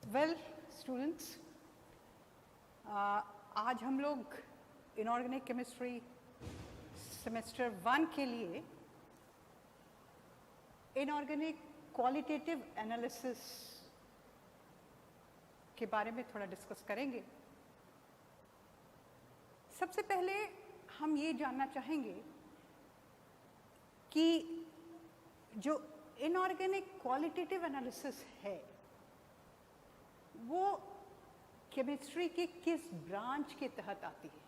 Well students, आज हम लोग इनऑर्गेनिक केमिस्ट्री सेमेस्टर 1 के लिए इनऑर्गेनिक क्वालिटेटिव एनालिसिस के बारे में थोड़ा डिस्कस करेंगे। सबसे पहले हम ये जानना चाहेंगे कि जो इनऑर्गेनिक क्वालिटेटिव एनालिसिस है वो केमिस्ट्री के किस ब्रांच के तहत आती है।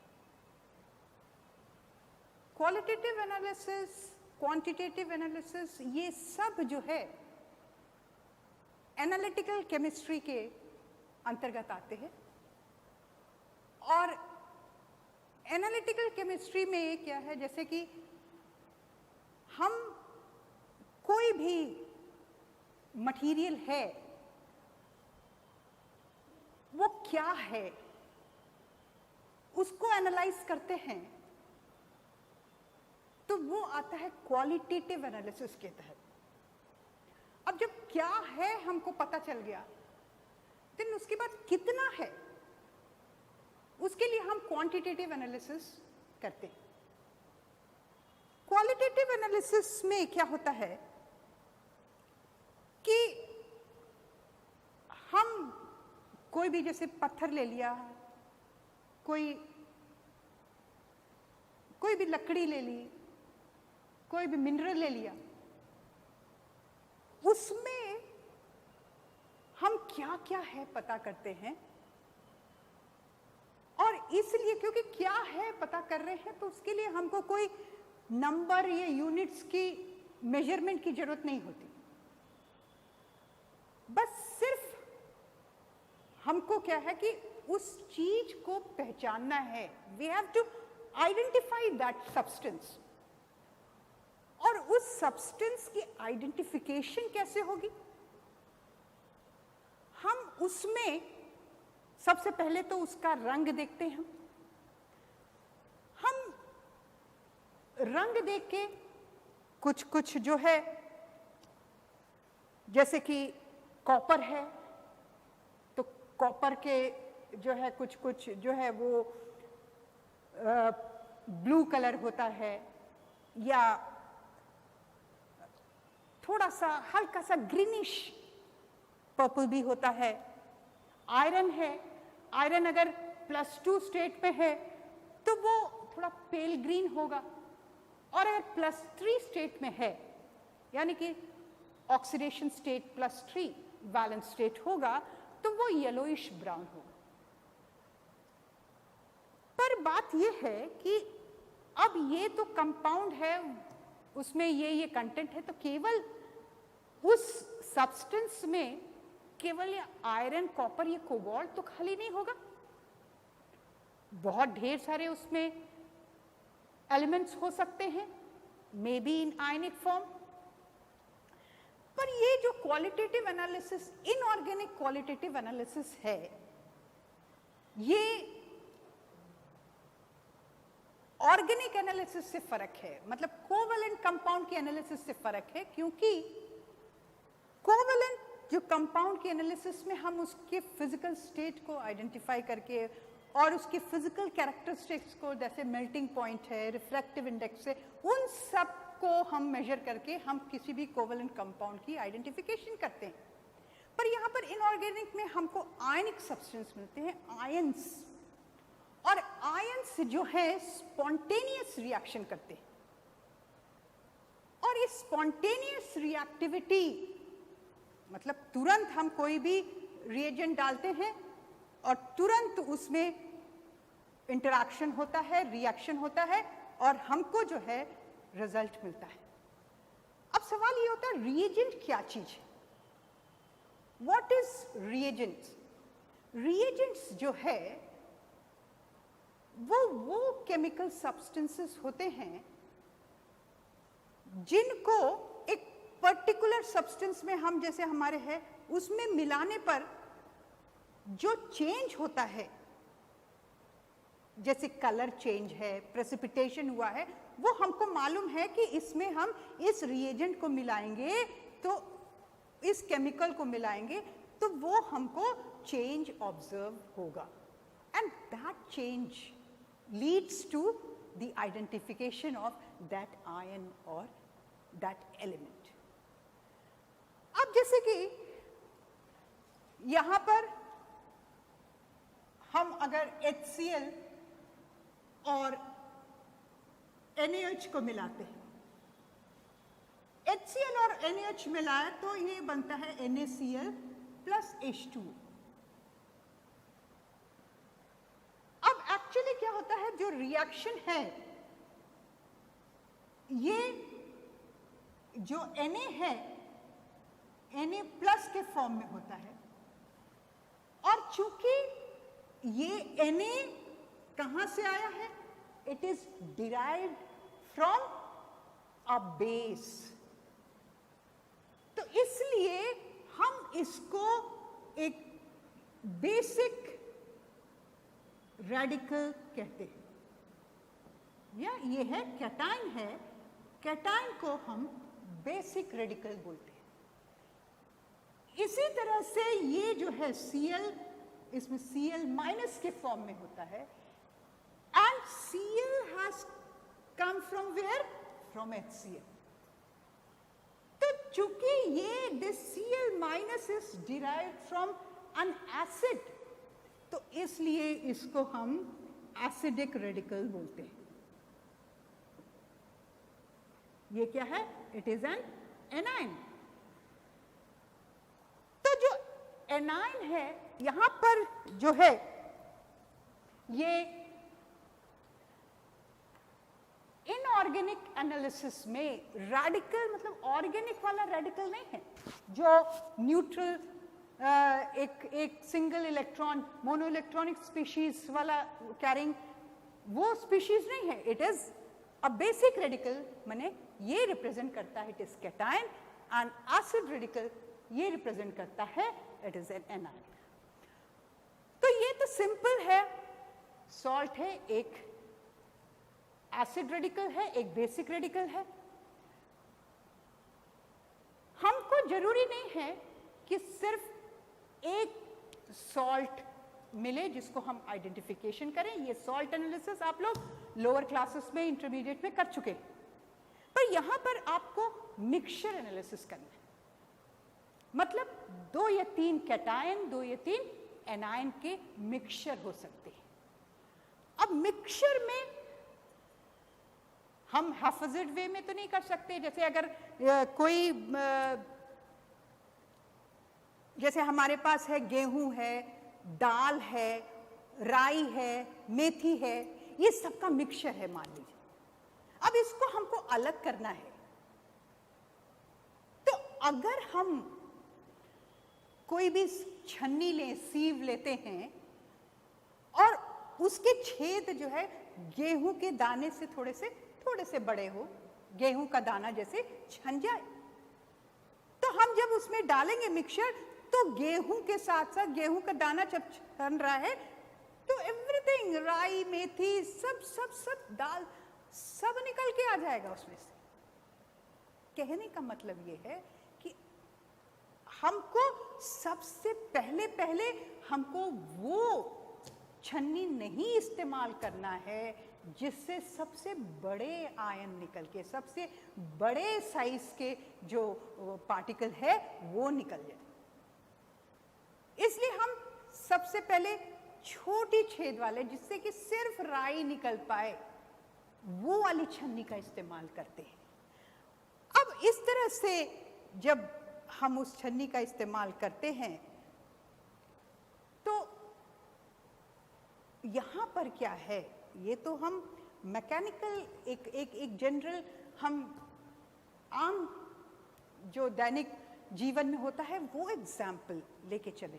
क्वालिटेटिव एनालिसिस, क्वांटिटेटिव एनालिसिस, ये सब जो है एनालिटिकल केमिस्ट्री के अंतर्गत आते हैं। और एनालिटिकल केमिस्ट्री में क्या है, जैसे कि हम कोई भी मटेरियल है वो क्या है उसको एनालाइज करते हैं तो वो आता है क्वालिटेटिव एनालिसिस के तहत। अब जब क्या है हमको पता चल गया, तो उसके बाद कितना है उसके लिए हम क्वांटिटेटिव एनालिसिस करते हैं। क्वालिटेटिव एनालिसिस में क्या होता है कि हम कोई भी, जैसे पत्थर ले लिया, कोई भी लकड़ी ले ली, कोई भी मिनरल ले लिया, उसमें हम क्या क्या है पता करते हैं। और इसलिए क्योंकि क्या है पता कर रहे हैं तो उसके लिए हमको कोई नंबर या यूनिट्स की मेजरमेंट की जरूरत नहीं होती। बस सिर्फ हमको क्या है कि उस चीज को पहचानना है। We have to identify that substance. और उस सब्सटेंस की आइडेंटिफिकेशन कैसे होगी? हम उसमें सबसे पहले तो उसका रंग देखते हैं। हम रंग देख के कुछ जो है, जैसे कि कॉपर है तो कॉपर के जो है कुछ जो है वो ब्लू कलर होता है, या थोड़ा सा हल्का सा ग्रीनिश पर्पल भी होता है। आयरन है, आयरन अगर +2 स्टेट में है तो वो थोड़ा पेल ग्रीन होगा, और अगर +3 स्टेट में है यानी कि ऑक्सीडेशन स्टेट +3 वैलेंस स्टेट होगा तो वो येलोइश ब्राउन होगा। पर बात ये है कि अब ये तो कंपाउंड है, उसमें ये कंटेंट है, तो केवल उस सब्सटेंस में केवल ये आयरन, कॉपर, ये कोबाल्ट तो खाली नहीं होगा। बहुत ढेर सारे उसमें एलिमेंट्स हो सकते हैं, may be in ionic form. पर ये जो qualitative analysis, inorganic qualitative analysis है, ये ऑर्गेनिक एनालिसिस से फर्क है। मतलब कोवैलेंट कंपाउंड के एनालिसिस से फर्क है, क्योंकि कोवैलेंट जो कंपाउंड के एनालिसिस में हम उसके फिजिकल स्टेट को आइडेंटिफाई करके और उसके फिजिकल कैरेक्टरिस्टिक्स को, जैसे मेल्टिंग पॉइंट है, रिफ्रैक्टिव इंडेक्स है, उन सब को हम मेजर करके हम किसी भी कोवैलेंट कंपाउंड की आइडेंटिफिकेशन करते हैं। पर यहाँ पर इनऑर्गेनिक में हमको आयनिक सब्सटेंस मिलते हैं, आयंस। और आयंस जो है स्पॉन्टेनियस रिएक्शन करते हैं, और ये स्पॉन्टेनियस रिएक्टिविटी मतलब तुरंत हम कोई भी रिएजेंट डालते हैं और तुरंत उसमें इंटरैक्शन होता है, रिएक्शन होता है, और हमको जो है रिजल्ट मिलता है। अब सवाल ये होता है, रिएजेंट क्या चीज है? What is reagents? रिएजेंट्स जो है वो केमिकल सब्सटेंसेस होते हैं जिनको एक पर्टिकुलर सब्सटेंस में हम, जैसे हमारे है, उसमें मिलाने पर जो चेंज होता है, जैसे कलर चेंज है, प्रेसिपिटेशन हुआ है, वो हमको मालूम है कि इसमें हम इस रिएजेंट को मिलाएंगे तो इस केमिकल को मिलाएंगे तो वो हमको चेंज ऑब्जर्व होगा and that change leads to the identification of that ion और दैट एलिमेंट। अब जैसे कि यहां पर हम अगर HCl और NaH को मिलाते हैं, HCl और NaH मिलाया तो ये बनता है NaCl प्लस H2। अब एक्चुअली क्या होता है, जो रिएक्शन है ये जो Na है Na प्लस के फॉर्म में होता है, और चूंकि ये Na कहां से आया है, it is derived from a base, तो इसलिए हम इसको एक बेसिक रेडिकल कहते हैं, या ये है कैटायन है, कैटायन को हम बेसिक रेडिकल बोलते हैं। इसी तरह से ये जो है Cl, इसमें Cl माइनस के फॉर्म में होता है, and Cl has come from where, from HCl। तो चूंकि ये this Cl minus is derived from an acid, तो इसलिए इसको हम एसिडिक रेडिकल बोलते हैं। ये क्या है, इट इज एन एनाइन। तो जो एनाइन है यहां पर जो है ये इनऑर्गेनिक एनालिसिस में रेडिकल मतलब ऑर्गेनिक वाला रेडिकल नहीं है, जो न्यूट्रल एक single electron mono electronic species वाला कैरिंग, वो स्पीशीज नहीं है, it is a basic radical, माने ये रिप्रेजेंट करता है it is cation, and acid radical ये रिप्रेजेंट करता है इट इज एन एनायन। तो ये तो सिंपल है, सॉल्ट है, एक एसिड रेडिकल है, एक बेसिक रेडिकल है। हमको जरूरी नहीं है कि सिर्फ एक सॉल्ट मिले जिसको हम आइडेंटिफिकेशन करें। ये सॉल्ट एनालिसिस आप लोग लोअर क्लासेस में, इंटरमीडिएट में कर चुके, पर यहां पर आपको मिक्सचर एनालिसिस करना है, मतलब 2 या 3 कैटायन, 2 या 3 एनायन के मिक्सचर हो सकते हैं। अब मिक्सचर में हम हैफेजेड वे में तो नहीं कर सकते, जैसे अगर कोई जैसे हमारे पास है गेहूं है, दाल है, राई है, मेथी है, ये सबका मिक्सचर है मान लीजिए। अब इसको हमको अलग करना है, तो अगर हम कोई भी छन्नी लें, सीव लेते हैं, और उसके छेद जो है गेहूं के दाने से थोड़े से बड़े हो, गेहूं का दाना जैसे छन जाए, तो हम जब उसमें डालेंगे मिक्सचर, तो गेहूं के साथ साथ गेहूं का दाना जब छन रहा है तो एवरीथिंग, राई, मेथी, सब दाल सब निकल के आ जाएगा उसमें से। कहने का मतलब ये है कि हमको सबसे पहले हमको वो छन्नी नहीं इस्तेमाल करना है जिससे सबसे बड़े आयन निकल के, सबसे बड़े साइज के जो पार्टिकल है वो निकल जाए। इसलिए हम सबसे पहले छोटी छेद वाले, जिससे कि सिर्फ राई निकल पाए, वो वाली छन्नी का इस्तेमाल करते हैं। अब इस तरह से जब हम उस छन्नी का इस्तेमाल करते हैं, तो यहां पर क्या है, ये तो हम मैकेनिकल एक जनरल, हम आम जो दैनिक जीवन में होता है वो एग्जाम्पल लेके चले,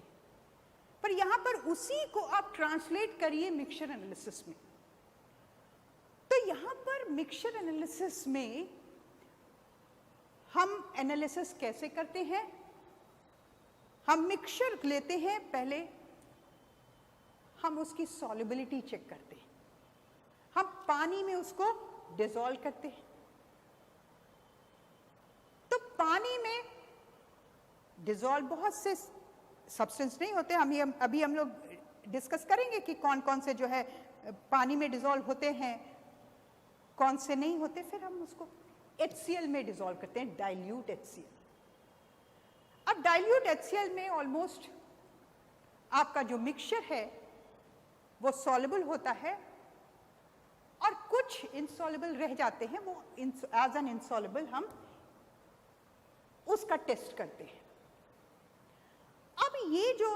पर यहां पर उसी को आप ट्रांसलेट करिए मिक्सचर एनालिसिस में। तो यहां पर मिक्सचर एनालिसिस में हम एनालिसिस कैसे करते हैं, हम मिक्सचर लेते हैं, पहले हम उसकी सॉल्युबिलिटी चेक करते हैं, हम पानी में उसको डिसॉल्व करते हैं। तो पानी में डिसॉल्व बहुत से सब्सटेंस नहीं होते। अभी हम लोग डिस्कस करेंगे कि कौन कौन से जो है पानी में डिसॉल्व होते हैं, कौन से नहीं होते, फिर हम उसको HCl में डिसॉल्व करते हैं, डाइल्यूट HCl। अब डाइल्यूट HCl में ऑलमोस्ट आपका जो मिक्सचर है वो सॉल्युबल होता है और कुछ इनसॉल्युबल रह जाते हैं, वो एज एन इनसॉल्युबल हम उसका टेस्ट करते हैं। अब ये जो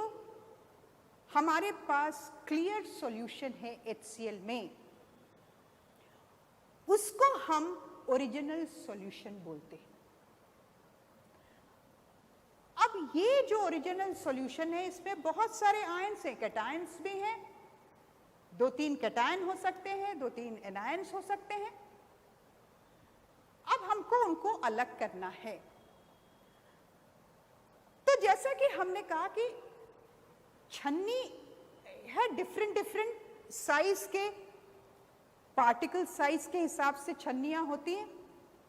हमारे पास क्लियर सॉल्यूशन है HCl में, उसको हम ओरिजिनल सॉल्यूशन बोलते हैं। अब ये जो ओरिजिनल सॉल्यूशन है इसमें बहुत सारे आयंस हैं, कैटायंस भी हैं, 2-3 कैटायन हो सकते हैं, 2-3 एनायंस हो सकते हैं। अब हमको उनको अलग करना है। तो जैसा कि हमने कहा कि छन्नी है, डिफरेंट साइज के पार्टिकल साइज के हिसाब से छन्नियां होती हैं,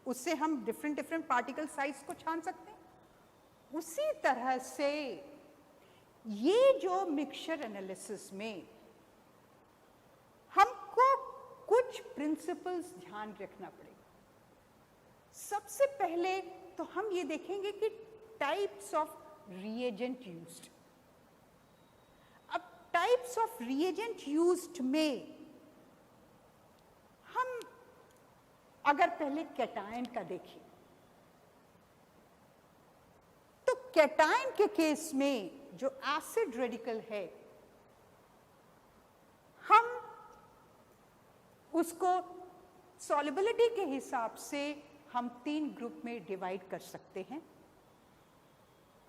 उससे हम डिफरेंट पार्टिकल साइज को छान सकते हैं। उसी तरह से ये जो मिक्सचर एनालिसिस में हमको कुछ प्रिंसिपल्स ध्यान रखना पड़ेगा। सबसे पहले तो हम ये देखेंगे कि टाइप्स ऑफ रिएजेंट यूज्ड। अब टाइप्स ऑफ रिएजेंट यूज्ड में हम अगर पहले कैटायन का देखें तो कैटायन के केस में जो एसिड रेडिकल है हम उसको सॉल्युबिलिटी के हिसाब से हम 3 ग्रुप में डिवाइड कर सकते हैं।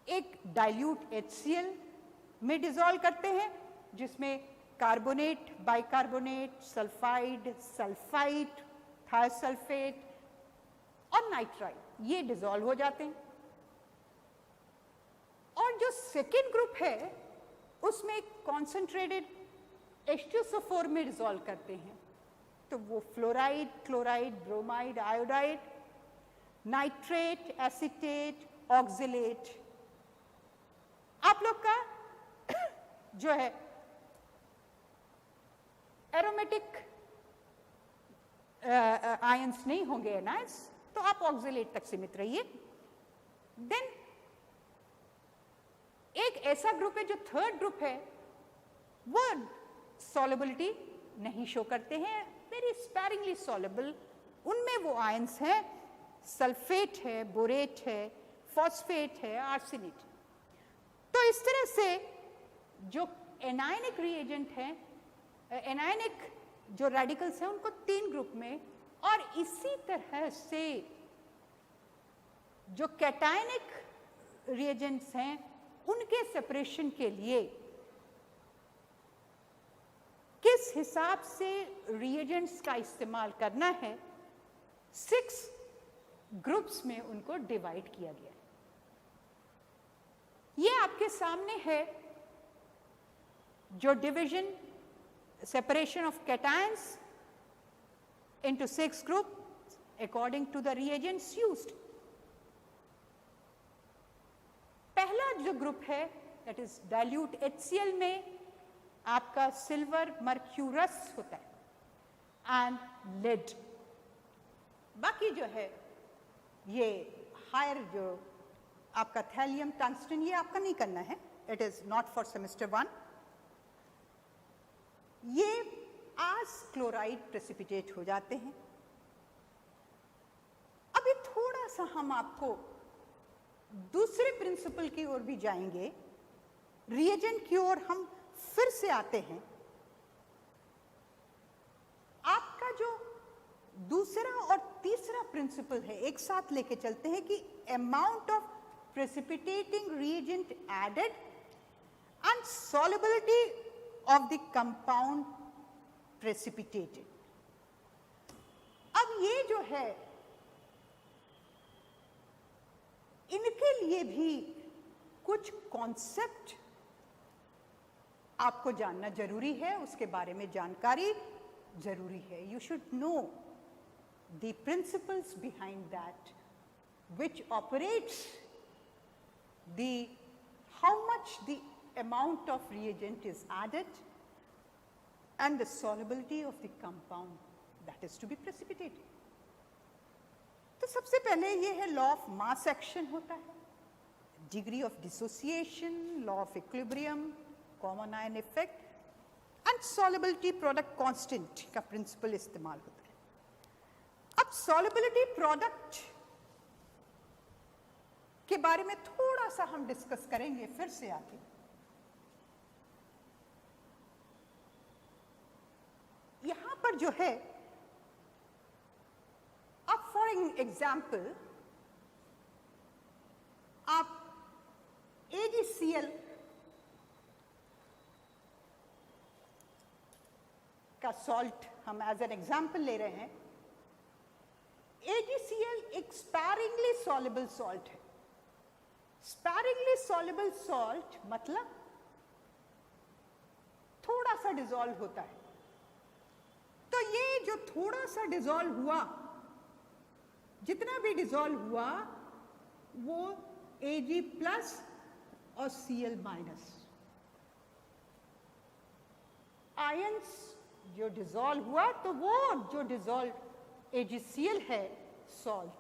एक डाइल्यूट HCl में डिसॉल्व करते हैं जिसमें carbonate, bicarbonate, sulphide, sulphite, thiosulphate और नाइट्राइट ये डिसॉल्व हो जाते हैं। और जो सेकेंड ग्रुप है उसमें कॉन्सेंट्रेटेड H2SO4 में डिसॉल्व करते हैं, तो वो fluoride, chloride, bromide, iodide, nitrate, acetate, oxalate. आप लोग का जो है एरोमेटिक आयंस नहीं होंगे एनायंस, तो आप ऑक्सिलेट तक सीमित रहिए। देन एक ऐसा ग्रुप है जो थर्ड ग्रुप है, वो सॉल्युबिलिटी नहीं शो करते हैं, वेरी स्पैरिंगली सॉल्युबल। उनमें वो आयंस हैं, सल्फेट है, बोरेट है, फॉस्फेट है, आर्सेनेट। तो इस तरह से जो एनायनिक रिएजेंट हैं, एनायनिक जो रेडिकल्स हैं उनको 3 ग्रुप में, और इसी तरह से जो कैटायनिक रिएजेंट्स हैं उनके सेपरेशन के लिए किस हिसाब से रिएजेंट्स का इस्तेमाल करना है 6 ग्रुप्स में उनको डिवाइड किया गया है। ये आपके सामने है जो division, separation of cations into 6 groups according to the reagents used. पहला जो ग्रुप है that is dilute HCl में आपका सिल्वर मर्क्यूरस होता है एंड लेड। बाकी जो है ये हायर जो आपका थैलियम, टंगस्टन, ये आपका नहीं करना है, it is not for semester 1। ये आज क्लोराइड प्रेसिपिटेट हो जाते हैं। अभी थोड़ा सा हम आपको दूसरे प्रिंसिपल की ओर भी जाएंगे, रिएजेंट की ओर हम फिर से आते हैं। आपका जो दूसरा और तीसरा प्रिंसिपल है एक साथ लेके चलते हैं कि amount of precipitating reagent added and solubility of the compound precipitated। अब ये जो है इनके लिए भी कुछ कॉन्सेप्ट आपको जानना जरूरी है, उसके बारे में जानकारी जरूरी है। You should know the principles behind that which operates the how much the amount of reagent is added and the solubility of the compound that is to be precipitated. तो सबसे पहले ये है लॉ ऑफ मास एक्शन होता है, degree of dissociation, law of equilibrium, common ion effect and solubility product constant का principal इस्तेमाल होता है. अब सॉल्युबिलिटी प्रोडक्ट के बारे में थोड़ा सा हम डिस्कस करेंगे फिर से आके. यहां पर जो है, अब फॉर एग्जाम्पल आप AgCl का सॉल्ट हम एज एन एग्जाम्पल ले रहे हैं. AgCl एक स्पैरिंगली सॉल्युबल सॉल्ट है. स्पैरिंगली सॉल्युबल सॉल्ट मतलब थोड़ा सा डिसॉल्व होता है. तो ये जो थोड़ा सा डिसॉल्व हुआ, जितना भी डिसॉल्व हुआ वो Ag प्लस और Cl माइनस आयंस जो डिसॉल्व हुआ, तो वो जो डिसॉल्व AgCl है salt,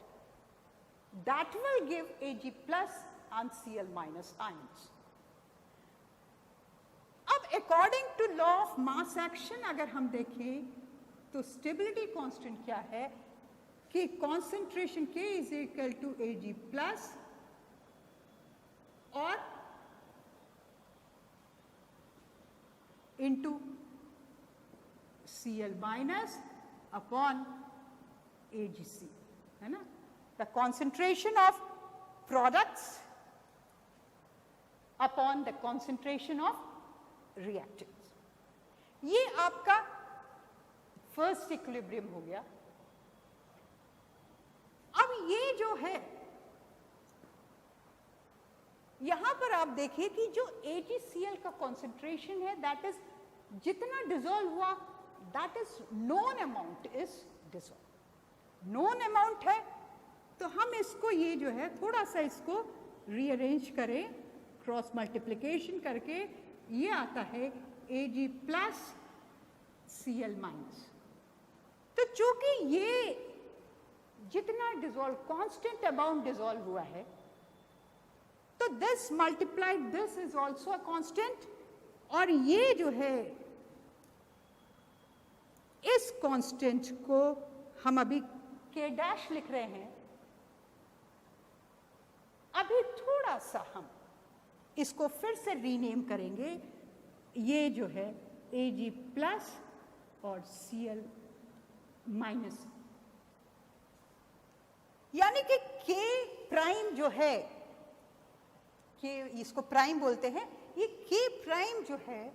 that will give Ag plus and Cl minus ions. अब according to law of mass action अगर हम देखें तो स्टेबिलिटी कांस्टेंट क्या है कि concentration K is equal to Ag plus और into Cl minus upon AgC, है ना. The concentration of products upon the concentration of reactants. ये आपका फर्स्ट इक्विलिब्रियम हो गया. अब ये जो है, यहां पर आप देखिए कि जो AgCl का कॉन्सेंट्रेशन है, दैट इज जितना डिसॉल्व हुआ, that is known amount is dissolve. Known amount है तो हम इसको ये जो है थोड़ा सा इसको रीअरेंज करें, क्रॉस मल्टीप्लिकेशन करके ये आता है Ag प्लस Cl माइनस. तो चूंकि ये जितना डिसॉल्व कांस्टेंट अमाउंट डिसॉल्व हुआ है, तो this multiplied this is also a constant, और ये जो है इस कांस्टेंट को हम अभी K डैश लिख रहे हैं. अभी थोड़ा सा हम इसको फिर से रीनेम करेंगे. ये जो है Ag प्लस और Cl माइनस, यानी कि K प्राइम जो है, K इसको प्राइम बोलते हैं, ये K प्राइम जो है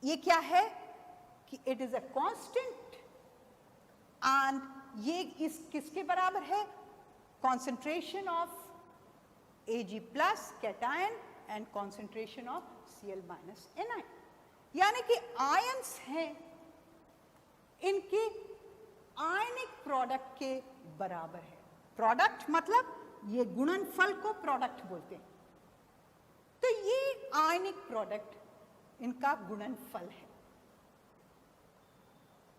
ये क्या है कि it is a constant and ये इस किसके बराबर है, concentration of Ag plus cation and concentration of Cl minus anion. यानी कि आयंस हैं, इनके आयनिक प्रोडक्ट के बराबर है. प्रोडक्ट मतलब ये गुणनफल को प्रोडक्ट बोलते हैं. तो ये आयनिक प्रोडक्ट इनका गुणनफल है.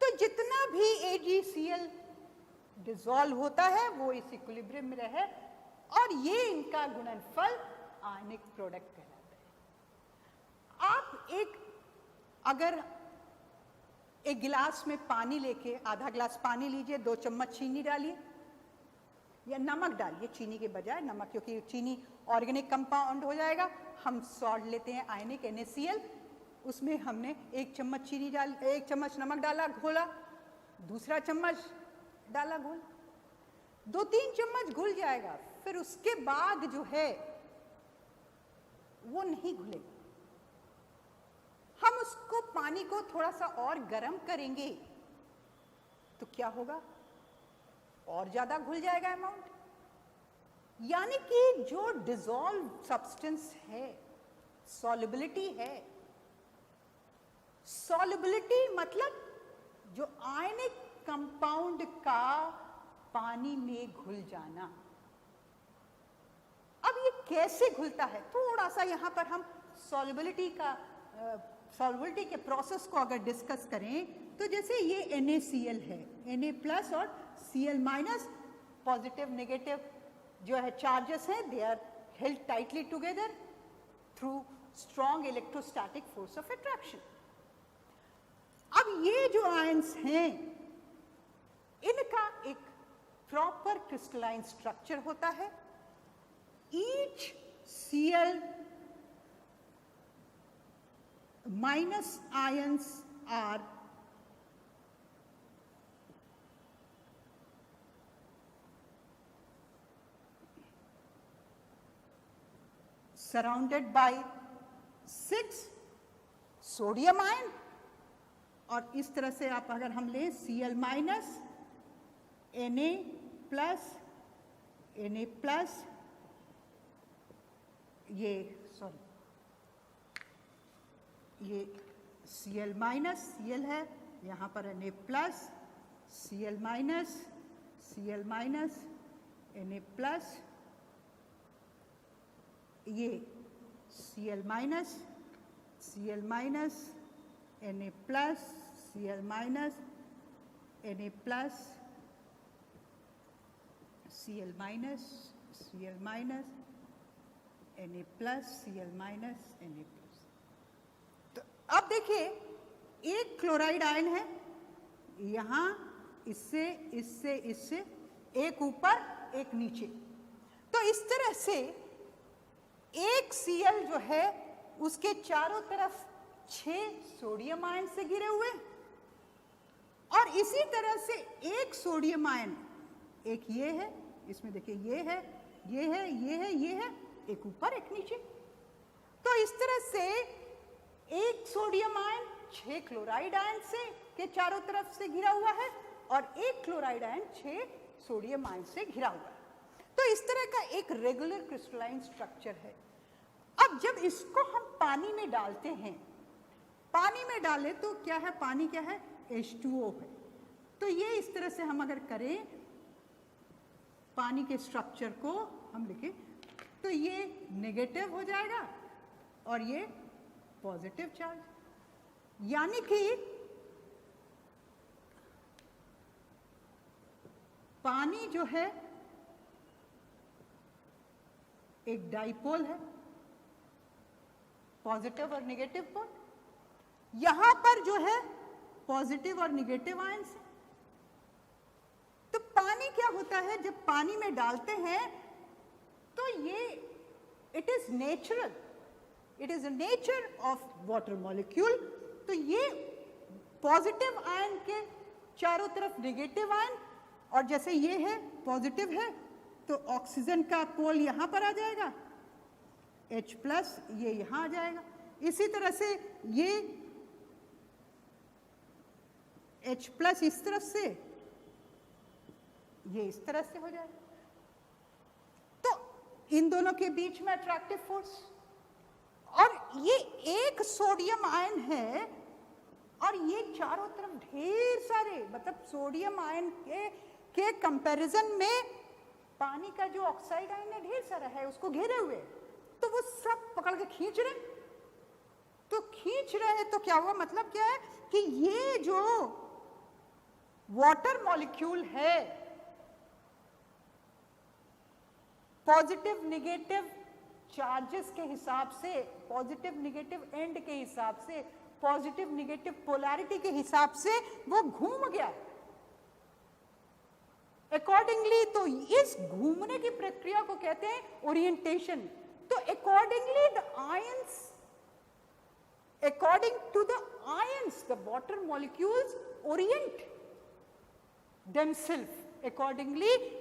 तो जितना भी AgCl डिसॉल्व होता है वो इस इक्विलिब्रियम में रहे, और ये इनका गुणनफल आयनिक प्रोडक्ट कहलाता है. आप अगर एक गिलास में पानी लेके, आधा गिलास पानी लीजिए, 2 चम्मच चीनी डालिए या नमक डालिए, चीनी के बजाय नमक, क्योंकि चीनी ऑर्गेनिक कंपाउंड हो जाएगा. हम सॉल्ट लेते हैं आयनिक NaCl, उसमें हमने 1 चम्मच चीनी डाल, 1 चम्मच नमक डाला, घोला, दूसरा चम्मच डाला, घोल, 2-3 चम्मच घुल जाएगा. फिर उसके बाद जो है वो नहीं घुलेगा. हम उसको पानी को थोड़ा सा और गर्म करेंगे तो क्या होगा, और ज्यादा घुल जाएगा अमाउंट. यानी कि जो डिसॉल्व सब्सटेंस है, सॉल्युबिलिटी है. सॉल्युबिलिटी मतलब जो आयनिक कंपाउंड का पानी में घुल जाना. अब ये कैसे घुलता है, थोड़ा सा यहाँ पर हम सॉल्युबिलिटी के प्रोसेस को अगर डिस्कस करें तो जैसे ये NaCl है, Na प्लस और Cl माइनस, पॉजिटिव नेगेटिव जो है चार्जेस हैं, they are held tightly together through strong electrostatic force of attraction. अब ये जो आयंस हैं इनका एक प्रॉपर क्रिस्टलाइन स्ट्रक्चर होता है। Each Cl minus ions are surrounded by 6 sodium ion, और इस तरह से आप अगर हम लें Cl minus, Na plus, Na plus, ये Cl माइनस, Cl है यहाँ पर Na plus, Cl minus, Cl minus, Na plus, ये Cl minus, Cl minus, Na plus, Cl minus, Na plus, Cl minus, Cl minus, Na plus, Cl minus, Na plus. तो अब देखिए एक chloride ion है यहाँ, इससे इससे इससे, एक ऊपर एक नीचे। तो इस तरह से एक Cl जो है उसके चारों तरफ 6 सोडियम आयन से घिरे हुए, और इसी तरह से एक सोडियम आयन, एक ये है, इसमें देखिए ये है, ये है, ये है, ये है, एक ऊपर एक नीचे। तो इस तरह से एक सोडियम आयन 6 क्लोराइड आयन से के चारों तरफ से घिरा हुआ है, और एक क्लोराइड आयन 6 सोडियम आयन से घिरा हुआ है। तो इस तरह का एक रेगुलर क्रिस्टलाइन स्ट्रक्चर है। अब जब इसको हम पानी में डालते हैं, पानी में डालें तो क्या है, पानी क्या है, H2O है। तो ये इस तरह से हम अगर करें, पानी के स्ट्रक्चर को हम लिखें तो ये नेगेटिव हो जाएगा और ये पॉजिटिव चार्ज, यानी कि पानी जो है एक डाइपोल है, पॉजिटिव और नेगेटिव पोल। यहां पर जो है पॉजिटिव और नेगेटिव आयंस है। तो पानी क्या होता है, जब पानी में डालते हैं तो ये it is natural, it is a nature of water molecule. तो ये पॉजिटिव आयन के चारों तरफ नेगेटिव आयन, और जैसे ये है पॉजिटिव है तो ऑक्सीजन का पोल यहां पर आ जाएगा, H प्लस ये यहां आ जाएगा। इसी तरह से ये H प्लस इस तरफ से, ये इस तरह से हो जाएगा। तो इन दोनों के बीच में अट्रैक्टिव फोर्स, और ये एक सोडियम आयन है और ये चारों तरफ ढेर सारे, मतलब सोडियम आयन के कंपैरिजन में पानी का जो ऑक्साइड आयन है ढेर सारा है, उसको घेरे हुए, तो वो सब पकड़ के खींच रहे। तो खींच रहे हैं तो क्या हुआ, मतलब क्या है कि ये जो वाटर मॉलिक्यूल है पॉजिटिव निगेटिव चार्जेस के हिसाब से, पॉजिटिव निगेटिव एंड के हिसाब से, पॉजिटिव निगेटिव पोलैरिटी के हिसाब से वो घूम गया अकॉर्डिंगली। तो इस घूमने की प्रक्रिया को कहते हैं ओरिएंटेशन। तो accordingly the ions, according to the ions, the water molecules orient themselves accordingly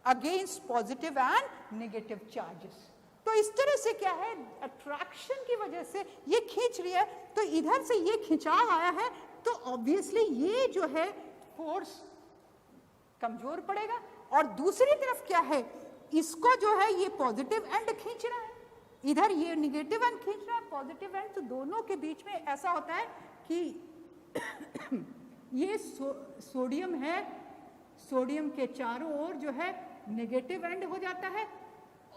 against positive and negative charges. तो इस तरह से क्या है, अट्रैक्शन की वजह से ये खींच रही है, तो इधर से ये खिंचाव आया है, तो ऑब्वियसली ये जो है फोर्स कमजोर पड़ेगा। और दूसरी तरफ क्या है, इसको जो है ये पॉजिटिव एंड खींच रहा है, इधर ये निगेटिव एंड खींच रहा है पॉजिटिव एंड। तो दोनों के बीच में ऐसा होता है कि ये सोडियम है, सोडियम के चारों ओर जो है नेगेटिव एंड हो जाता है,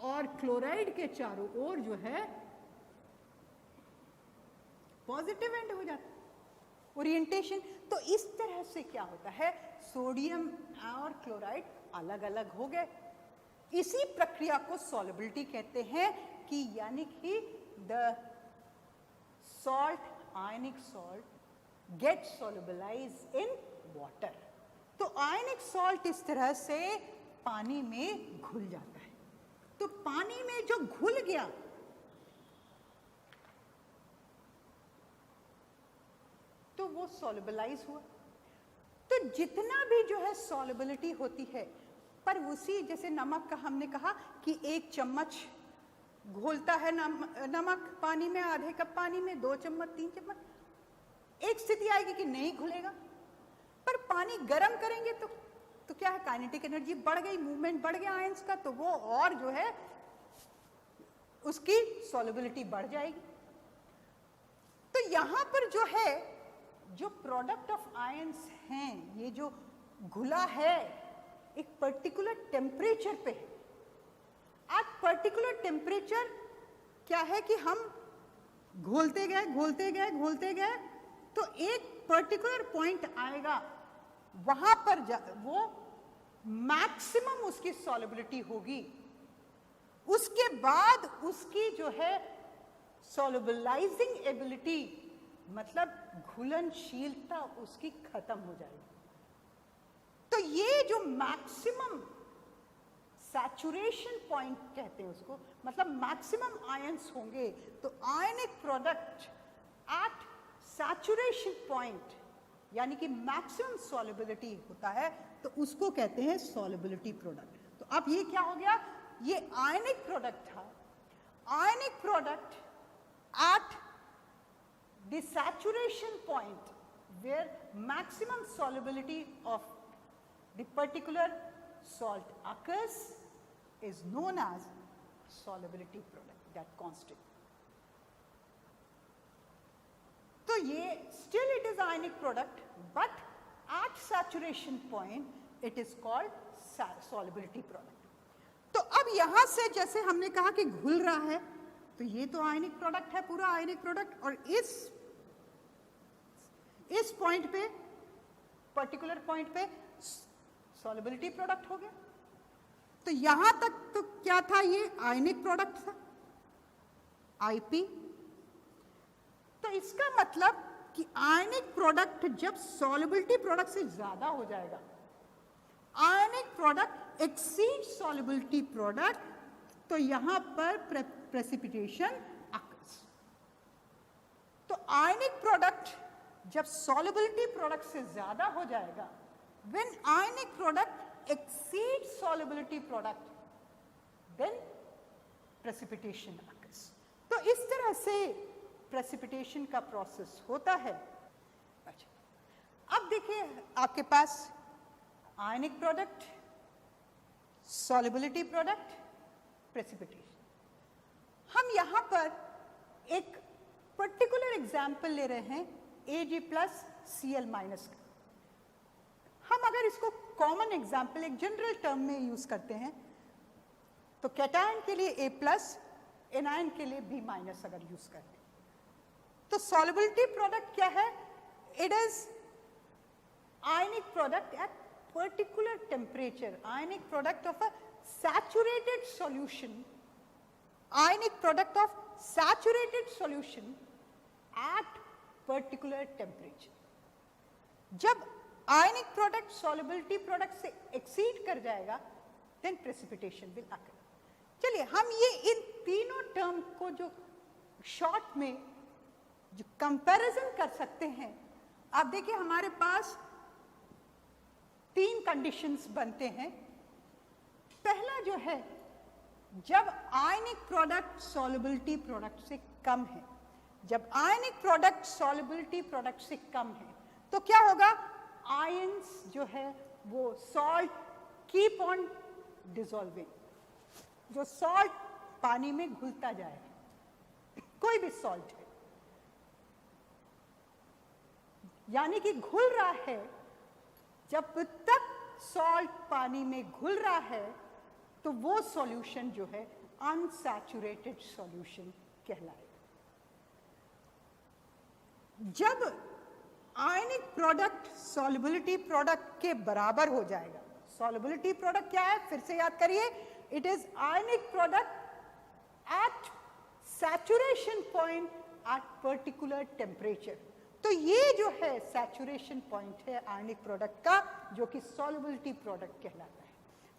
और क्लोराइड के चारों ओर जो है पॉजिटिव एंड हो जाता है ओरिएंटेशन। तो इस तरह से क्या होता है, सोडियम और क्लोराइड अलग अलग हो गए। इसी प्रक्रिया को सॉल्युबिलिटी कहते हैं कि यानी कि the salt, ionic salt get solubilized in water. तो आयनिक सॉल्ट इस तरह से पानी में घुल जाता है। तो पानी में जो घुल गया तो वो सॉल्युबलाइज हुआ। तो जितना भी जो है सॉल्युबिलिटी होती है, पर उसी जैसे नमक का हमने कहा कि 1 चम्मच घोलता है नमक पानी में, आधे कप पानी में 2 चम्मच 3 चम्मच, एक स्थिति आएगी कि नहीं घुलेगा। पर पानी गर्म करेंगे तो क्या है, काइनेटिक एनर्जी बढ़ गई, मूवमेंट बढ़ गया आयंस का, तो वो और जो है उसकी सॉल्युबिलिटी बढ़ जाएगी। तो यहां पर जो है जो प्रोडक्ट ऑफ आयंस हैं, ये जो घुला है एक पर्टिकुलर टेम्परेचर पे। आज पर्टिकुलर टेम्परेचर क्या है कि हम घोलते गए घोलते गए घोलते गए, तो एक पर्टिकुलर पॉइंट आएगा, वहां पर वो मैक्सिमम उसकी सॉल्युबिलिटी होगी। उसके बाद उसकी जो है सॉल्युबलाइजिंग एबिलिटी, मतलब घुलनशीलता उसकी खत्म हो जाएगी। तो ये जो मैक्सिमम सैचुरेशन पॉइंट कहते हैं उसको, मतलब मैक्सिमम आयंस होंगे, तो ionic product at saturation point यानी कि मैक्सिमम सॉल्युबिलिटी होता है, तो उसको कहते हैं सॉल्युबिलिटी प्रोडक्ट। तो अब ये क्या हो गया, ये आयनिक प्रोडक्ट था। Ionic product at the saturation point where maximum solubility of the particular salt occurs is known as solubility product, that constant. तो ये still it is ionic product, but at saturation point it is called solubility product. तो अब यहां से जैसे हमने कहा कि घुल रहा है, तो ये तो आयनिक प्रोडक्ट है, पूरा आयनिक प्रोडक्ट, और इस पॉइंट पे, पर्टिकुलर पॉइंट पे सॉल्युबिलिटी प्रोडक्ट हो गया। तो यहां तक तो क्या था, ये आयनिक प्रोडक्ट था, आईपी। तो इसका मतलब कि आयनिक प्रोडक्ट जब सॉल्युबिलिटी प्रोडक्ट से ज्यादा हो जाएगा, ionic product exceed solubility product, तो यहां पर प्रेसिपिटेशन अकर्स। तो आयनिक प्रोडक्ट जब सॉल्युबिलिटी प्रोडक्ट से ज्यादा हो जाएगा, when ionic product exceed solubility product, then precipitation occurs. तो इस तरह से प्रेसिपिटेशन का प्रोसेस होता है। अच्छा, अब देखिए आपके पास ionic product, solubility product, precipitation. हम यहां पर एक पर्टिकुलर एग्जाम्पल ले रहे हैं Ag प्लस Cl माइनस का। हम अगर इसको कॉमन एग्जाम्पल एक जनरल टर्म में यूज करते हैं, तो कैटायन के लिए A प्लस, एनायन के लिए B माइनस अगर यूज करते हैं, तो सॉल्युबिलिटी प्रोडक्ट क्या है, it is ionic product at particular temperature, ionic product of a saturated solution, ionic product of saturated solution at particular temperature. जब ionic product solubility product से exceed कर जाएगा, then precipitation will occur. चलिए हम ये इन तीनों टर्म को जो शॉर्ट में जो कंपैरिजन कर सकते हैं, आप देखिए हमारे पास 3 कंडीशंस बनते हैं। पहला जो है, जब आयनिक प्रोडक्ट सॉल्युबिलिटी प्रोडक्ट से कम है, जब आयनिक प्रोडक्ट सॉल्युबिलिटी प्रोडक्ट से कम है, तो क्या होगा, आयंस जो है वो सॉल्ट कीप ऑन डिसॉल्विंग, जो सॉल्ट पानी में घुलता जाएगा, कोई भी सॉल्ट है, यानी कि घुल रहा है। जब तक सॉल्ट पानी में घुल रहा है, तो वो सॉल्यूशन जो है अनसैचुरेटेड सॉल्यूशन कहलाएगा। जब आयनिक प्रोडक्ट सॉल्युबिलिटी प्रोडक्ट के बराबर हो जाएगा, सॉल्युबिलिटी प्रोडक्ट क्या है फिर से याद करिए, it is ionic product at saturation point at particular temperature. तो ये जो है सैचुरेशन पॉइंट है आयनिक प्रोडक्ट का, जो कि सॉल्युबिलिटी प्रोडक्ट कहलाता है।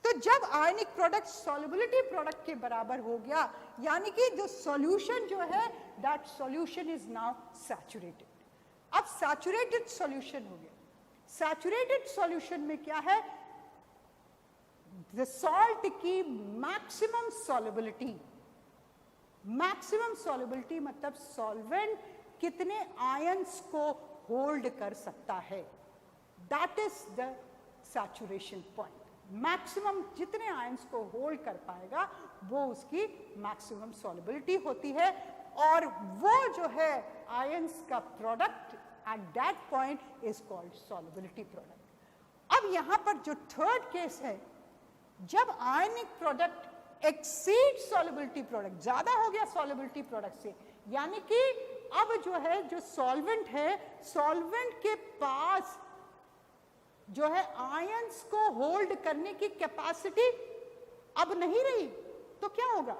तो जब आयनिक प्रोडक्ट सॉल्युबिलिटी प्रोडक्ट के बराबर हो गया, यानी कि जो सॉल्यूशन जो है that solution is now saturated. अब सैचुरेटेड सॉल्यूशन हो गया। सैचुरेटेड सॉल्यूशन में क्या है, द सॉल्ट की मैक्सिमम सॉल्युबिलिटी, मैक्सिमम सॉल्युबिलिटी मतलब सॉल्वेंट कितने आयंस को होल्ड कर सकता है, that is the saturation point. Maximum जितने आयंस को होल्ड कर पाएगा वो उसकी मैक्सिमम सॉल्युबिलिटी होती है, और वो जो है आयंस का product at that point is called solubility product. अब यहां पर जो थर्ड केस है, जब आयनिक प्रोडक्ट एक्सीड सॉल्युबिलिटी प्रोडक्ट, ज्यादा हो गया सॉल्युबिलिटी प्रोडक्ट से, यानी कि अब जो है जो सॉल्वेंट है, सॉल्वेंट के पास जो है आयंस को होल्ड करने की कैपेसिटी अब नहीं रही, तो क्या होगा,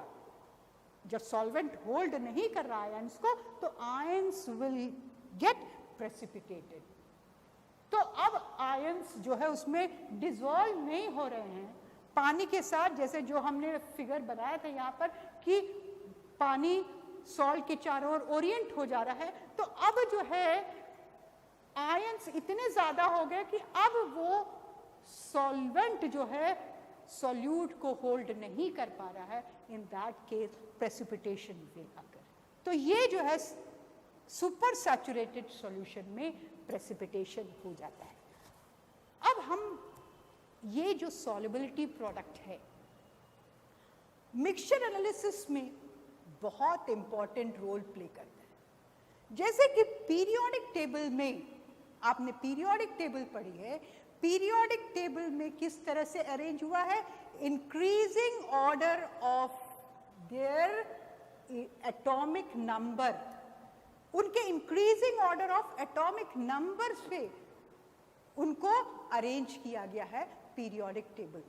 जब सॉल्वेंट होल्ड नहीं कर रहा आयंस को तो आयंस विल गेट प्रेसिपिटेटेड। तो अब आयंस जो है उसमें डिसॉल्व नहीं हो रहे हैं पानी के साथ, जैसे जो हमने फिगर बनाया था यहाँ पर कि पानी सॉल्ट के चारों ओर ओरिएंट हो जा रहा है। तो अब जो है आयंस इतने ज्यादा हो गए कि अब वो सॉल्वेंट जो है सॉल्यूट को होल्ड नहीं कर पा रहा है, in that case precipitation will occur. तो ये जो है सुपर सैचुरेटेड सॉल्यूशन में प्रेसिपिटेशन हो जाता है। अब हम ये जो सॉल्युबिलिटी प्रोडक्ट है मिक्सचर एनालिसिस में बहुत इंपॉर्टेंट रोल प्ले करता है। जैसे कि पीरियोडिक टेबल में, आपने पीरियोडिक टेबल पढ़ी है, पीरियोडिक टेबल में किस तरह से अरेंज हुआ है, increasing order of their atomic number, उनके increasing order of atomic number पे उनको अरेंज किया गया है पीरियोडिक टेबल।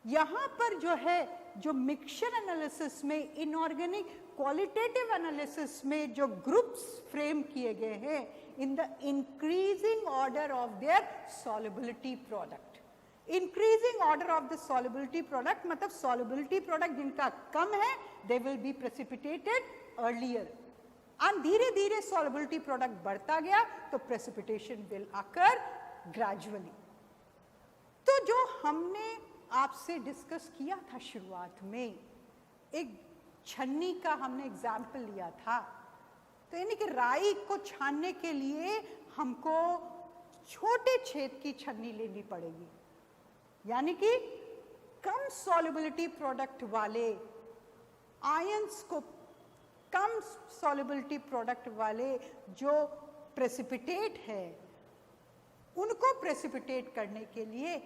यहां पर जो है जो मिक्सचर एनालिसिस में, इनऑर्गेनिक क्वालिटेटिव एनालिसिस में जो ग्रुप्स फ्रेम किए गए हैं in the increasing order of there solubility product. Increasing order of the solubility product मतलब सॉल्युबिलिटी प्रोडक्ट जिनका कम है they will be precipitated earlier, और धीरे धीरे सॉल्युबिलिटी प्रोडक्ट बढ़ता गया तो प्रेसिपिटेशन विल अकर ग्रेजुअली। तो जो हमने आपसे डिस्कस किया था शुरुआत में, एक छन्नी का हमने एग्जाम्पल लिया था, तो यानी कि राई को छानने के लिए हमको छोटे छेद की छन्नी लेनी पड़ेगी, यानी कि कम सॉल्युबिलिटी प्रोडक्ट वाले आयंस को, कम सॉल्युबिलिटी प्रोडक्ट वाले जो प्रेसिपिटेट है उनको प्रेसिपिटेट करने के लिए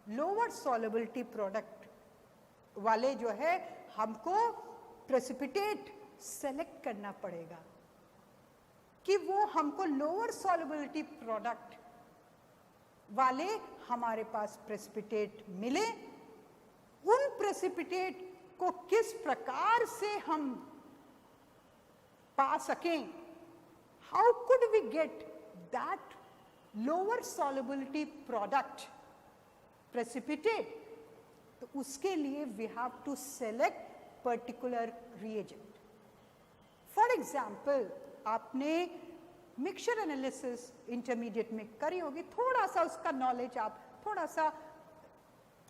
लोअर सॉल्युबिलिटी प्रोडक्ट वाले जो है हमको प्रेसिपिटेट सेलेक्ट करना पड़ेगा कि वो हमको लोअर सॉल्युबिलिटी प्रोडक्ट वाले हमारे पास प्रेसिपिटेट मिले। उन प्रेसिपिटेट को किस प्रकार से हम पा सकें, how could we get that lower solubility product precipitate, तो उसके लिए we have to select particular reagent. For example, आपने मिक्सचर एनालिसिस इंटरमीडिएट में करी होगी, थोड़ा सा उसका नॉलेज आप थोड़ा सा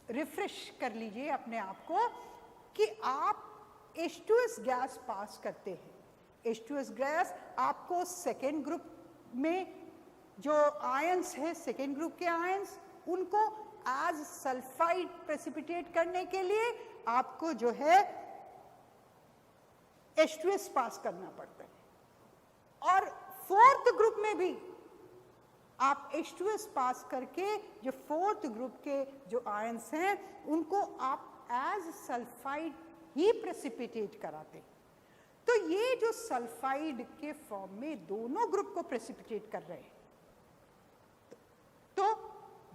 रिफ्रेश कर लीजिए अपने आप को कि आप H2S गैस पास करते हैं। H2S गैस आपको सेकेंड ग्रुप में जो आयंस है, सेकेंड ग्रुप के आयंस, उनको एज सल्फाइड प्रेसिपिटेट करने के लिए आपको जो है H2S पास करना पड़ता है। और फोर्थ ग्रुप में भी आप H2S पास करके जो फोर्थ ग्रुप के जो आयंस हैं उनको आप एज सल्फाइड ही प्रेसिपिटेट कराते हैं। तो ये जो सल्फाइड के फॉर्म में दोनों ग्रुप को प्रेसिपिटेट कर रहे हैं, तो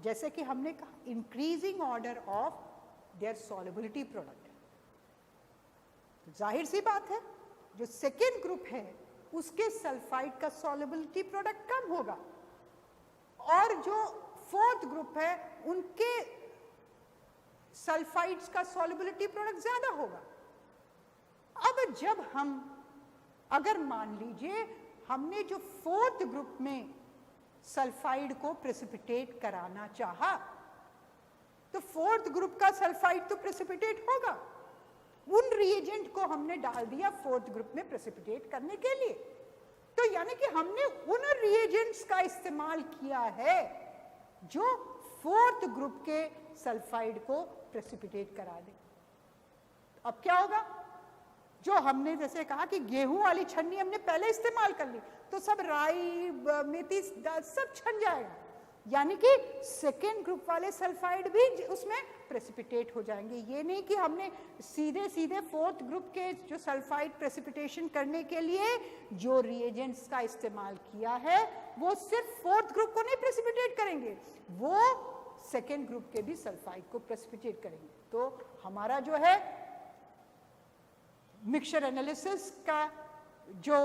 जैसे कि हमने कहा increasing order of there solubility product, जाहिर सी बात है जो सेकेंड ग्रुप है उसके सल्फाइड का सॉल्युबिलिटी प्रोडक्ट कम होगा और जो फोर्थ ग्रुप है उनके सल्फाइड्स का सॉल्युबिलिटी प्रोडक्ट ज्यादा होगा। अब जब हम, अगर मान लीजिए हमने जो फोर्थ ग्रुप में सल्फाइड को प्रेसिपिटेट कराना चाहा, तो फोर्थ ग्रुप का सल्फाइड तो प्रेसिपिटेट होगा, उन रिएजेंट को हमने डाल दिया फोर्थ ग्रुप में प्रेसिपिटेट करने के लिए। तो यानी कि हमने उन रिएजेंट्स का इस्तेमाल किया है जो फोर्थ ग्रुप के सल्फाइड को प्रेसिपिटेट करा दे। अब क्या होगा, जो हमने जैसे कहा कि गेहूं वाली छन्नी हमने पहले इस्तेमाल कर ली तो सब राई मेथी सब छन जाएगा, यानी कि सेकेंड ग्रुप वाले सल्फाइड भी उसमें प्रेसिपिटेट हो जाएंगे। ये नहीं कि हमने सीधे सीधे फोर्थ ग्रुप के जो सल्फाइड प्रेसिपिटेशन करने के लिए जो रिएजेंट्स का इस्तेमाल किया है वो सिर्फ फोर्थ ग्रुप को नहीं प्रेसिपिटेट करेंगे, वो सेकेंड ग्रुप के भी सल्फाइड को प्रेसिपिटेट करेंगे। तो हमारा जो है मिक्सचर एनालिसिस का जो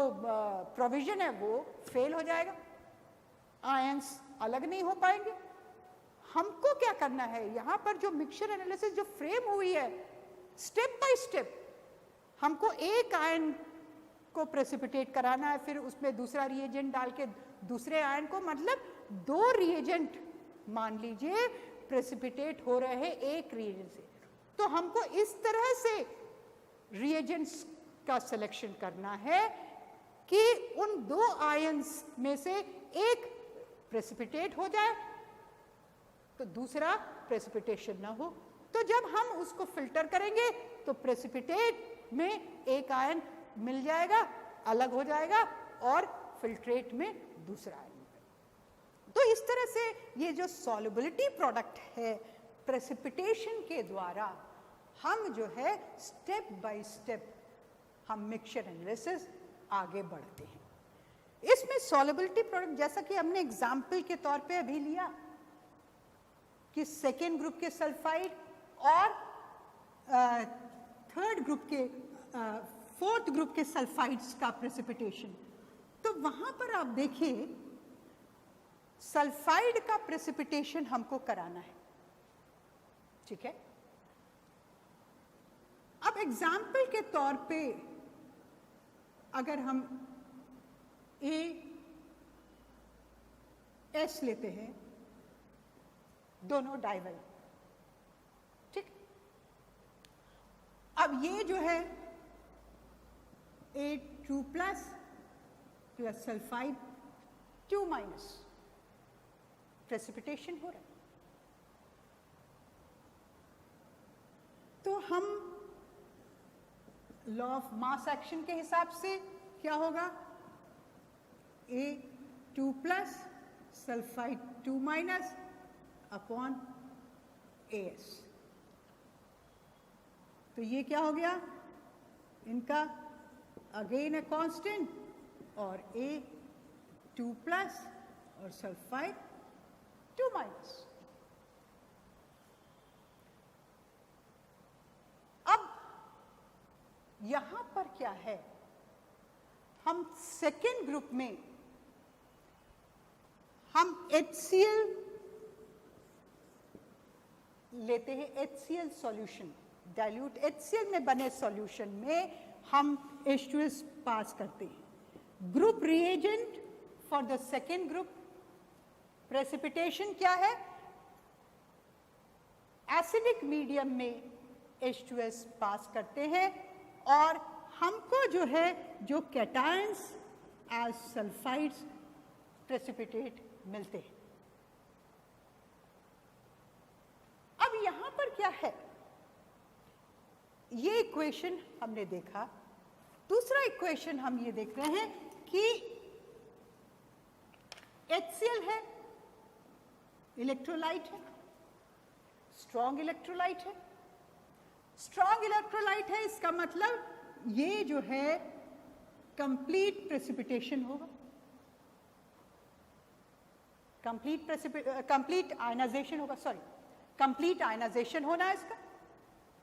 प्रोविजन है वो फेल हो जाएगा, आयंस अलग नहीं हो पाएंगे। हमको क्या करना है, यहां पर जो मिक्सचर एनालिसिस जो फ्रेम हुई है स्टेप बाय स्टेप, हमको एक आयन को प्रेसिपिटेट कराना है, फिर उसमें दूसरा रिएजेंट डाल के दूसरे आयन को, मतलब दो रिएजेंट मान लीजिए प्रेसिपिटेट हो रहे हैं एक रिएजेंट से, तो हमको इस तरह से रिएजेंट्स का सिलेक्शन करना है कि उन दो आयंस में से एक प्रेसिपिटेट हो जाए तो दूसरा प्रेसिपिटेशन ना हो। तो जब हम उसको फिल्टर करेंगे तो प्रेसिपिटेट में एक आयन मिल जाएगा, अलग हो जाएगा, और फिल्ट्रेट में दूसरा आयन। तो इस तरह से ये जो सॉल्युबिलिटी प्रोडक्ट है प्रेसिपिटेशन के द्वारा हम जो है स्टेप बाय स्टेप हम मिक्सचर एनालिसिस आगे बढ़ते हैं। इसमें सॉल्युबिलिटी प्रोडक्ट जैसा कि हमने एग्जाम्पल के तौर पे अभी लिया कि सेकेंड ग्रुप के सल्फाइड और थर्ड ग्रुप के फोर्थ ग्रुप के सल्फाइड्स का प्रेसिपिटेशन, तो वहां पर आप देखिए सल्फाइड का प्रेसिपिटेशन हमको कराना है, ठीक है। अब एग्जाम्पल के तौर पे अगर हम AS लेते हैं, दोनों डाइवल, ठीक। अब ये जो है A2 plus plus sulphide 2 minus precipitation हो रहा है। तो हम लॉ ऑफ मास एक्शन के हिसाब से क्या होगा, A2 plus sulphide 2 minus upon AS। तो ये क्या हो गया, इनका अगेन ए कांस्टेंट और A2 प्लस और सल्फाइड 2 माइनस। अब यहां पर क्या है, हम सेकेंड ग्रुप में हम HCl लेते हैं, HCl सॉल्यूशन, डाइल्यूट HCl में बने सॉल्यूशन में हम H2S पास करते हैं। Group reagent for the second group, precipitation क्या है, एसिडिक मीडियम में H2S पास करते हैं और हमको जो है जो कैटायंस एज सल्फाइड्स प्रेसिपिटेट मिलते हैं। अब यहां पर क्या है, ये इक्वेशन हमने देखा। दूसरा इक्वेशन हम ये देख रहे हैं कि HCl है, इलेक्ट्रोलाइट है, स्ट्रॉन्ग इलेक्ट्रोलाइट है, स्ट्रॉन्ग इलेक्ट्रोलाइट है, इसका मतलब ये जो है कंप्लीट प्रेसिपिटेशन होगा, कंप्लीट आयनाइजेशन होगा, सॉरी कंप्लीट आयनाइजेशन होना है इसका,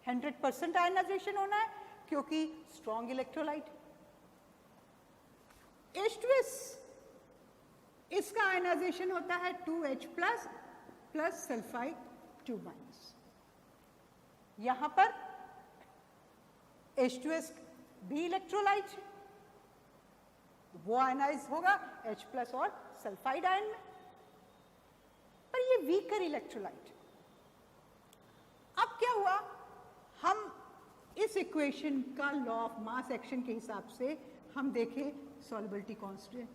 100% आयनाइजेशन होना है क्योंकि स्ट्रॉन्ग इलेक्ट्रोलाइट। H2S इसका आयनाइजेशन होता है 2H प्लस सल्फाइड 2 माइनस। यहां पर H2S भी इलेक्ट्रोलाइट है, वो आयनाइज होगा H प्लस और सल्फाइड आयन में, पर ये वीकर इलेक्ट्रोलाइट। अब क्या हुआ, हम इस इक्वेशन का लॉ ऑफ मास एक्शन के हिसाब से हम देखें सॉल्युबिलिटी कांस्टेंट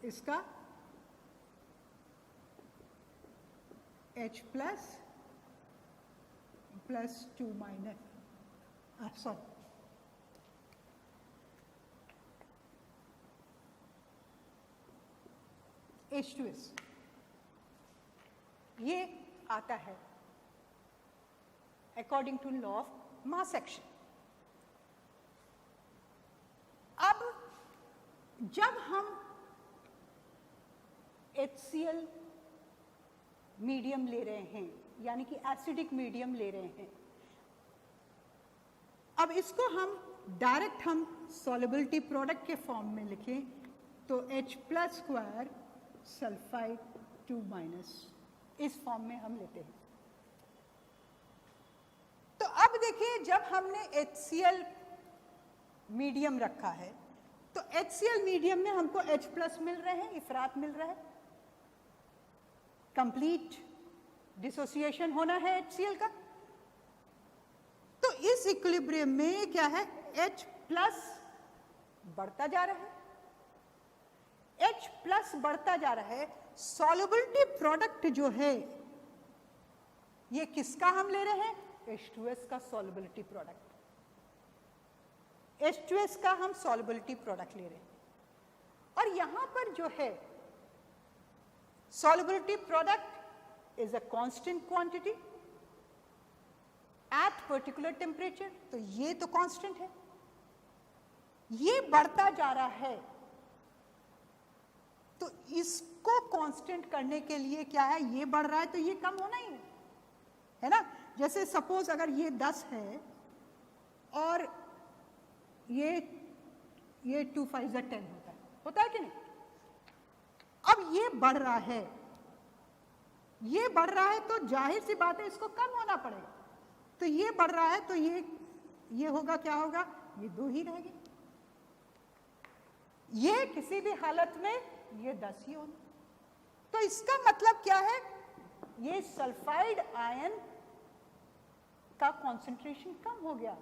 इसका H plus 2 minus, sorry H2S, ये आता है according to law of mass action. अब जब हम HCl मीडियम ले रहे हैं, यानी कि एसिडिक मीडियम ले रहे हैं, अब इसको हम डायरेक्ट हम सॉल्युबिलिटी प्रोडक्ट के फॉर्म में लिखें तो H plus square sulphide 2 minus, इस फॉर्म में हम लेते हैं। तो अब देखिए, जब हमने HCl मीडियम रखा है तो HCl मीडियम में हमको H प्लस मिल रहे हैं, इफरात मिल रहा है, कंप्लीट डिसोसिएशन होना है HCl का। तो इस इक्विलिब्रियम में क्या है, H प्लस बढ़ता जा रहा है, H प्लस बढ़ता जा रहा है। सॉल्युबिलिटी प्रोडक्ट जो है ये किसका हम ले रहे हैं, H2S का सॉल्युबिलिटी प्रोडक्ट, H2S का हम सॉल्युबिलिटी प्रोडक्ट ले रहे हैं। और यहां पर जो है solubility product is a constant quantity at particular temperature, तो ये तो कांस्टेंट है, ये बढ़ता जा रहा है। तो इसको कांस्टेंट करने के लिए क्या है, ये बढ़ रहा है तो ये कम होना ही है ना। जैसे सपोज अगर ये 10 है और ये 2 5 10 होता है कि नहीं। अब ये बढ़ रहा है, ये बढ़ रहा है तो जाहिर सी बात है इसको कम होना पड़ेगा। तो ये बढ़ रहा है तो ये होगा, क्या होगा, ये 2 ही रहेगी, ये किसी भी हालत में ये 10 ही होना। तो इसका मतलब क्या है, ये सल्फाइड आयन का कंसंट्रेशन कम हो गया,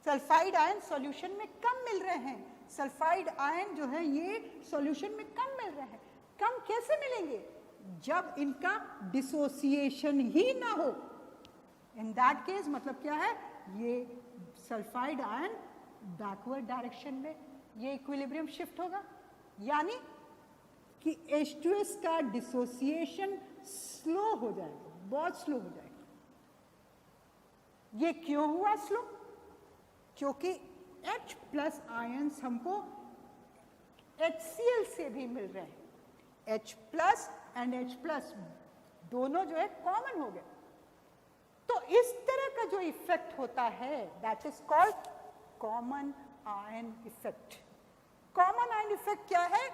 सल्फाइड आयन सॉल्यूशन में कम मिल रहे हैं, सल्फाइड आयन जो है ये सॉल्यूशन में कम मिल रहे हैं। कम कैसे मिलेंगे, जब इनका डिसोसिएशन ही ना हो। इन दैट केस मतलब क्या है, ये सल्फाइड आयन बैकवर्ड डायरेक्शन में ये इक्विलिब्रियम शिफ्ट होगा, यानी कि H2S का डिसोसिएशन स्लो हो जाएगा, बहुत स्लो हो जाएगा। ये क्यों हुआ स्लो, क्योंकि H प्लस आयन्स हमको HCl से भी मिल रहे हैं, H plus and H plus दोनों जो है कॉमन हो गए। तो इस तरह का जो इफेक्ट होता है that is called common ion effect. Common ion effect क्या है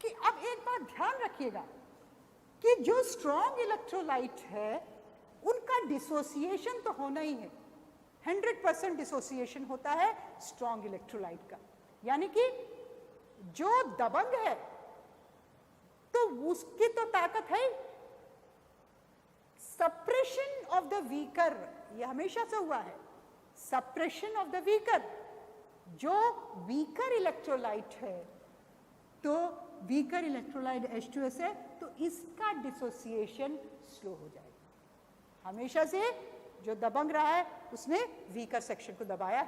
कि अब एक बात ध्यान रखिएगा कि जो स्ट्रॉन्ग इलेक्ट्रोलाइट है उनका डिसोसिएशन तो होना ही है, 100% डिसोसिएशन होता है स्ट्रॉन्ग इलेक्ट्रोलाइट का, यानी कि जो दबंग है तो उसकी तो ताकत है। सप्रेशन ऑफ द वीकर, ये हमेशा से हुआ है, सप्रेशन ऑफ द वीकर। जो वीकर इलेक्ट्रोलाइट है तो वीकर इलेक्ट्रोलाइट H2S है तो इसका डिसोसिएशन स्लो हो जाएगा। हमेशा से जो दबंग रहा है उसने वीकर सेक्शन को दबाया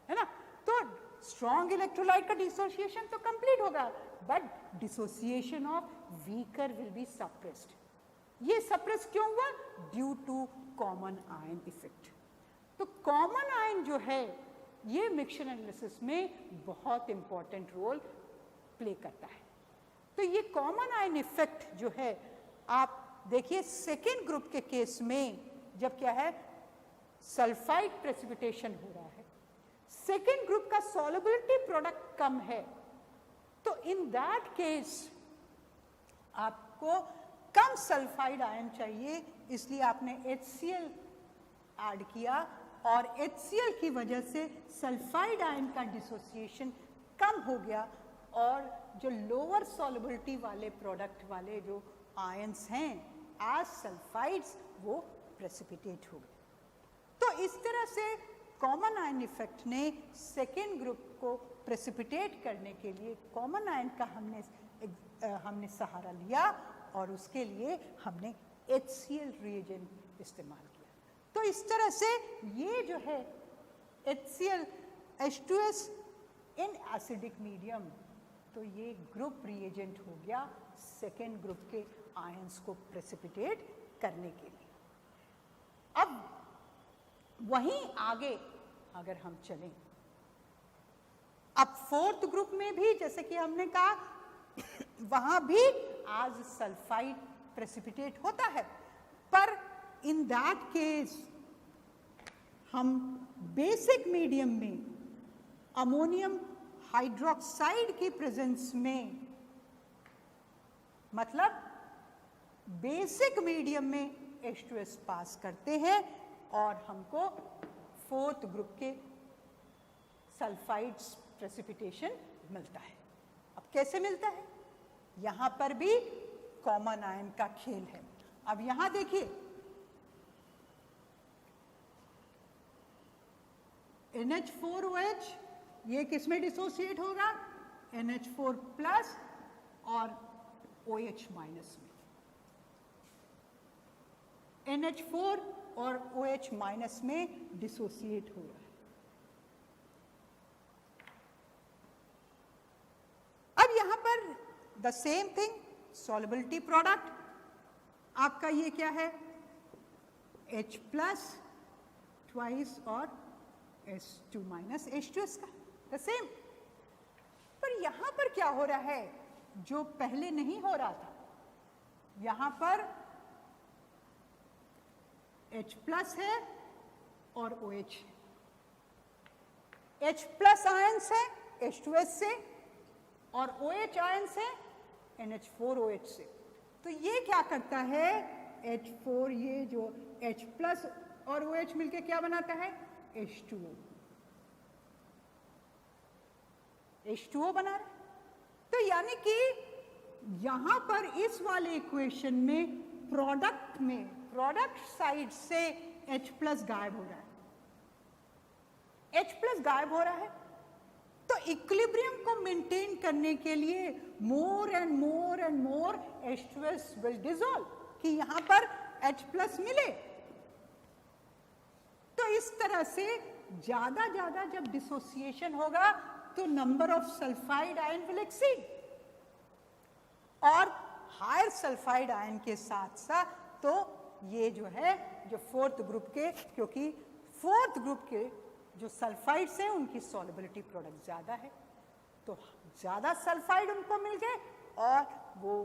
है ना। तो स्ट्रॉन्ग इलेक्ट्रोलाइट का डिसोसिएशन तो कंप्लीट होगा, but dissociation of weaker will be suppressed. ये सप्रेस क्यों हुआ? Due to common ion effect. तो कॉमन आयन जो है ये मिक्सचर एनालिसिस में बहुत इंपॉर्टेंट रोल प्ले करता है। तो ये कॉमन आयन इफेक्ट जो है, आप देखिए सेकेंड ग्रुप के केस में जब क्या है, सल्फाइड प्रेसिपिटेशन हो रहा है, सेकेंड ग्रुप का सॉल्युबिलिटी प्रोडक्ट कम है, तो इन दैट केस आपको कम सल्फाइड आयन चाहिए, इसलिए आपने HCl ऐड किया और HCl की वजह से सल्फाइड आयन का डिसोसिएशन कम हो गया और जो लोअर सॉल्युबिलिटी वाले प्रोडक्ट वाले जो आयंस हैं एज सल्फाइड्स वो प्रेसिपिटेट हो गए। तो इस तरह से कॉमन आयन इफेक्ट ने सेकेंड ग्रुप को प्रेसिपिटेट करने के लिए कॉमन आयन का हमने सहारा लिया और उसके लिए हमने HCl रिएजेंट इस्तेमाल किया। तो इस तरह से ये जो है HCl H2S in acidic medium, तो ये ग्रुप रिएजेंट हो गया सेकेंड ग्रुप के आयंस को प्रेसिपिटेट करने के लिए। अब वहीं आगे अगर हम चलें, अब फोर्थ ग्रुप में भी जैसे कि हमने कहा वहां भी आज सल्फाइड प्रेसिपिटेट होता है, पर इन दैट केस हम बेसिक मीडियम में अमोनियम हाइड्रोक्साइड की प्रेजेंस में, मतलब बेसिक मीडियम में H2S पास करते हैं और हमको फोर्थ ग्रुप के सल्फाइड्स प्रेसिपिटेशन मिलता है। अब कैसे मिलता है? यहां पर भी कॉमन आयन का खेल है। अब यहां देखिए NH4OH ये किस में डिसोसिएट होगा? NH4 प्लस और OH माइनस में। NH4 और OH माइनस में डिसोसिएट हो रहा है। अब यहां पर the same thing, solubility product आपका ये क्या है? H प्लस ट्वाइस और H2 माइनस H2S का द सेम। पर यहां पर क्या हो रहा है जो पहले नहीं हो रहा था? यहां पर H प्लस है और OH है। H प्लस आयंस है H2S से और OH आयंस है NH4OH से। तो ये क्या करता है? H4 ये जो H प्लस और OH मिलके क्या बनाता है? H2O। H2O बना रहा है। तो यानी कि यहां पर इस वाले इक्वेशन में प्रोडक्ट साइड से H प्लस गायब हो रहा है, H प्लस गायब हो रहा है। तो इक्विलिब्रियम को मेंटेन करने के लिए more and more H2S will dissolve कि यहां पर H प्लस मिले। तो इस तरह से ज्यादा जब डिसोसिएशन होगा तो number of sulphide ion will exceed, और हायर सल्फाइड आयन के साथ साथ तो ये जो है जो फोर्थ ग्रुप के, क्योंकि फोर्थ ग्रुप के जो सल्फाइड्स हैं उनकी सॉल्युबिलिटी प्रोडक्ट ज्यादा है, तो ज्यादा सल्फाइड उनको मिल गए और वो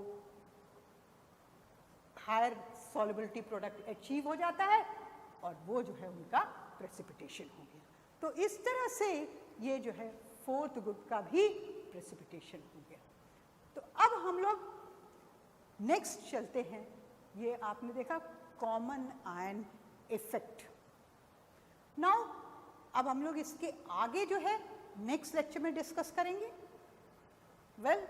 हायर सॉल्युबिलिटी प्रोडक्ट अचीव हो जाता है और वो जो है उनका प्रेसिपिटेशन हो गया। तो इस तरह से ये जो है फोर्थ ग्रुप का भी प्रेसिपिटेशन हो गया। तो अब हम लोग नेक्स्ट चलते हैं। ये आपने देखा कॉमन आयन इफेक्ट। नाउ अब हम लोग इसके आगे जो है नेक्स्ट लेक्चर में डिस्कस करेंगे। वेल